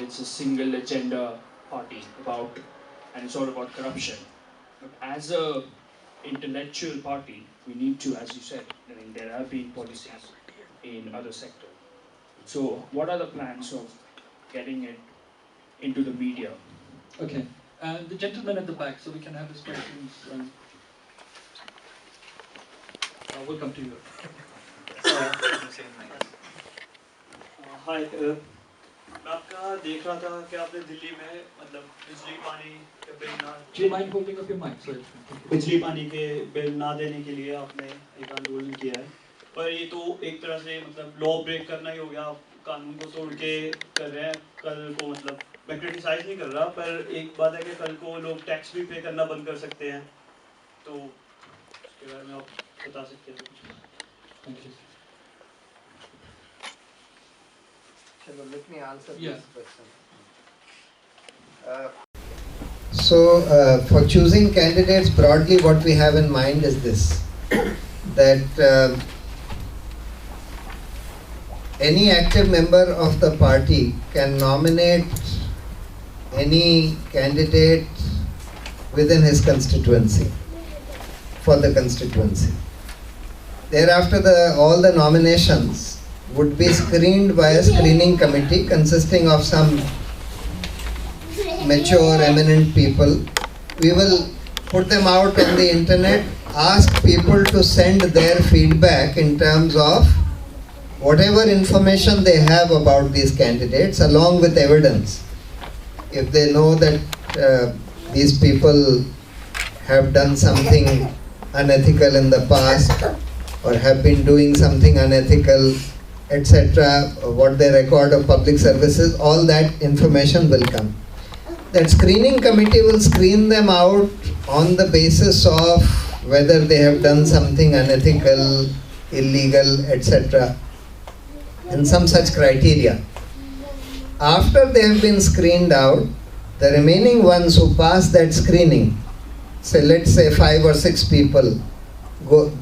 it's a single agenda party and it's all about corruption. But as a intellectual party, we need to, as you said, I mean, there have been policies in other sectors. So what are the plans of getting it into the media? Okay, the gentleman at the back, so we can have his questions. We'll come to you. हाय मैं आपका देख रहा था कि आपने दिल्ली में मतलब बिजली पानी के बिल ना Do you mind holding up your mic? Sorry. बिजली पानी के बिल ना देने के लिए आपने एक आंदोलन किया है, पर ये तो एक तरह से मतलब लॉ ब्रेक करना ही हो गया। आप कानून को तोड़ के कर रहे हैं। कल को मतलब मैं क्रिटिसाइज नहीं कर रहा, पर एक बात है कि कल को लोग टैक्स भी पे करना बंद कर सकते हैं, तो इसके बारे में आप बता सकते हैं कुछ? Thank you. Let me answer Yeah. this question. For choosing candidates, broadly what we have in mind is this, that any active member of the party can nominate any candidate within his constituency, for the constituency. Thereafter, all the nominations would be screened by a screening committee consisting of some mature, eminent people. We will put them out on the internet, ask people to send their feedback in terms of whatever information they have about these candidates along with evidence. If they know that these people have done something unethical in the past or have been doing something unethical, etc., what they record of public services, all that information will come. That screening committee will screen them out on the basis of whether they have done something unethical, illegal, etc., and some such criteria. After they have been screened out, the remaining ones who pass that screening, let's say 5 or 6 people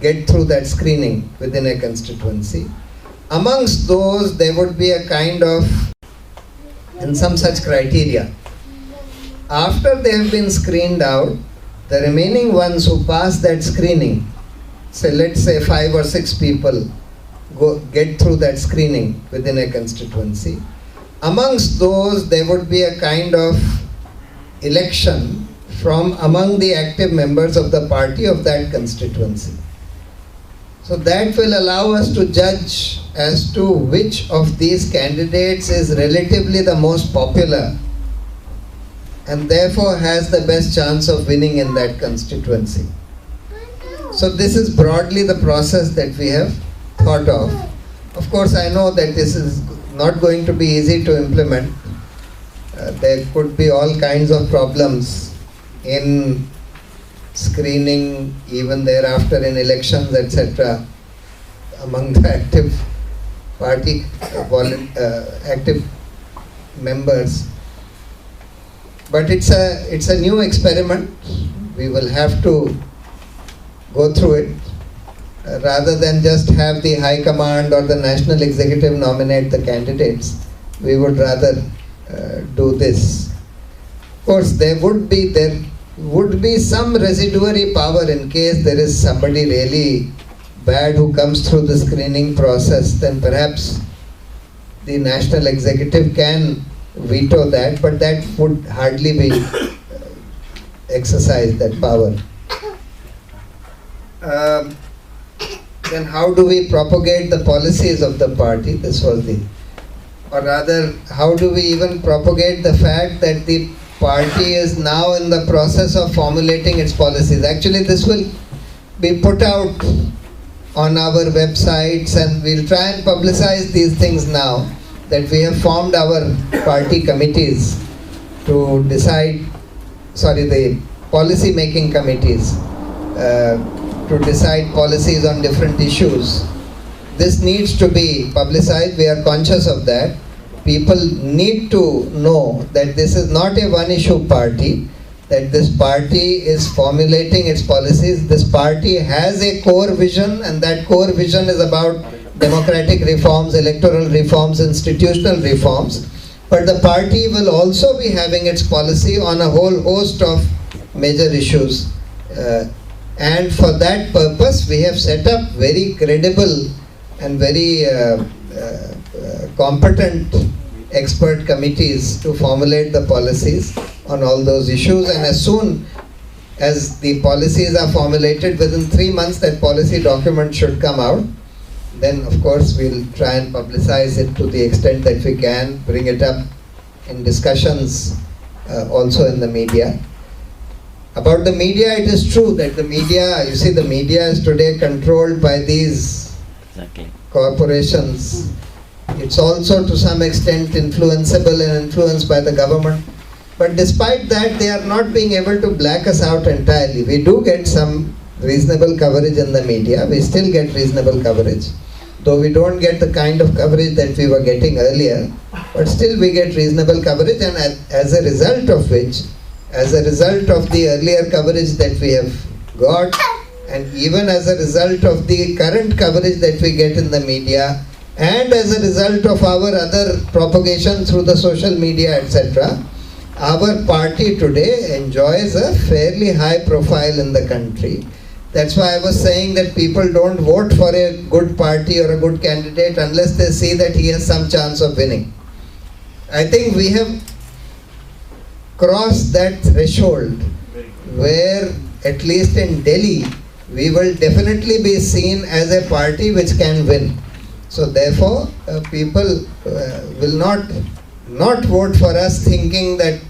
get through that screening within a constituency. Amongst those, there would be a kind of, and some such criteria. After they have been screened out, the remaining ones who pass that screening, let's say 5 or 6 people get through that screening within a constituency. Amongst those, there would be a kind of election from among the active members of the party of that constituency. So that will allow us to judge as to which of these candidates is relatively the most popular and therefore has the best chance of winning in that constituency. So this is broadly the process that we have thought of. Of course, I know that this is not going to be easy to implement. There could be all kinds of problems in screening, even thereafter in elections, etc., among the active party active members. But it's a new experiment. We will have to go through it. Rather than just have the High Command or the National Executive nominate the candidates, we would rather do this. Of course, there would be some residuary power in case there is somebody really bad who comes through the screening process. Then perhaps the National Executive can veto that, but that would hardly be exercised, that power. Then how do we propagate the policies of the party? This was or rather, how do we even propagate the fact that the party is now in the process of formulating its policies? Actually, this will be put out on our websites, and we'll try and publicize these things now that we have formed our party committees to decide, the policy making committees to decide policies on different issues. This needs to be publicized. We are conscious of that. People need to know that this is not a one-issue party, that this party is formulating its policies. This party has a core vision, and that core vision is about democratic reforms, electoral reforms, institutional reforms. but the party will also be having its policy on a whole host of major issues. And for that purpose, we have set up very credible and very competent expert committees to formulate the policies on all those issues. And as soon as the policies are formulated, within 3 months that policy document should come out. Then of course we'll try and publicize it to the extent that we can, bring it up in discussions also in the media. About the media, it is true that the media, you see, the media is today controlled by these corporations. It's also to some extent influenceable and influenced by the government. But despite that, they are not being able to black us out entirely. We do get some reasonable coverage in the media. We still get reasonable coverage, though we don't get the kind of coverage that we were getting earlier. But still we get reasonable coverage, and as a result of which, as a result of the earlier coverage that we have got, and even as a result of the current coverage that we get in the media, and as a result of our other propagation through the social media, etc., our party today enjoys a fairly high profile in the country. That's why I was saying that people don't vote for a good party or a good candidate unless they see that he has some chance of winning. I think we have crossed that threshold where, at least in Delhi, we will definitely be seen as a party which can win. So therefore, people will not vote for us thinking that,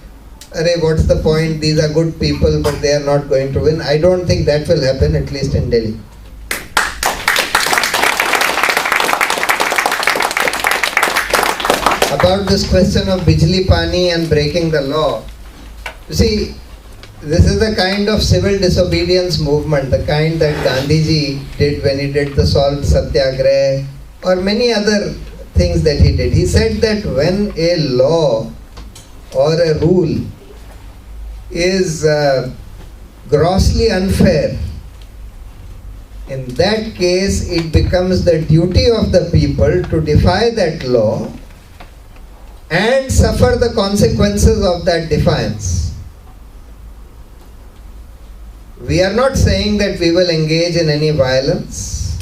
arey, what's the point, these are good people but they are not going to win. I don't think that will happen, at least in Delhi. About this question of Bijli Pani and breaking the law, you see, this is the kind of civil disobedience movement, the kind that Gandhiji did when he did the salt satyagraha, or many other things that he did. He said that when a law or a rule is grossly unfair, in that case it becomes the duty of the people to defy that law and suffer the consequences of that defiance. We are not saying that we will engage in any violence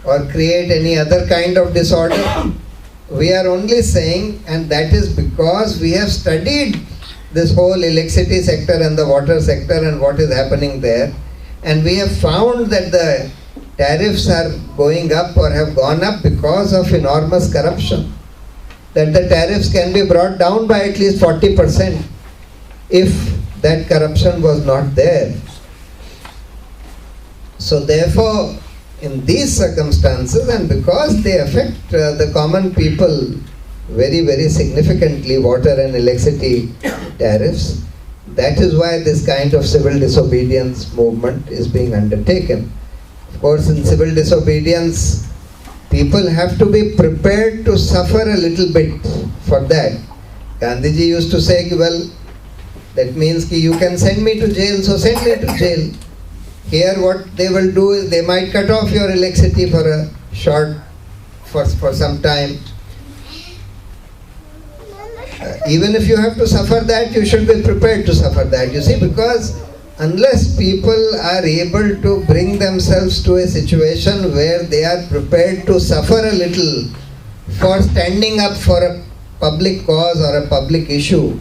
or create any other kind of disorder. We are only saying, and that is because we have studied this whole electricity sector and the water sector and what is happening there, and we have found that the tariffs are going up or have gone up because of enormous corruption. That the tariffs can be brought down by at least 40% if that corruption was not there. So therefore, in these circumstances, and because they affect the common people very, very significantly, water and electricity tariffs, that is why this kind of civil disobedience movement is being undertaken. Of course, in civil disobedience, people have to be prepared to suffer a little bit for that. Gandhiji used to say, well, that means ki you can send me to jail, so send me to jail. Here what they will do is they might cut off your electricity for a for some time. Even if you have to suffer that, you should be prepared to suffer that. You see, because unless people are able to bring themselves to a situation where they are prepared to suffer a little for standing up for a public cause or a public issue,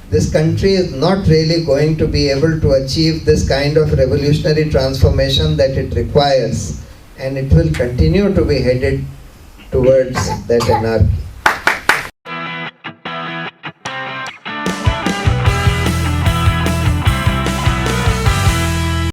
this country is not really going to be able to achieve this kind of revolutionary transformation that it requires, and it will continue to be headed towards that anarchy.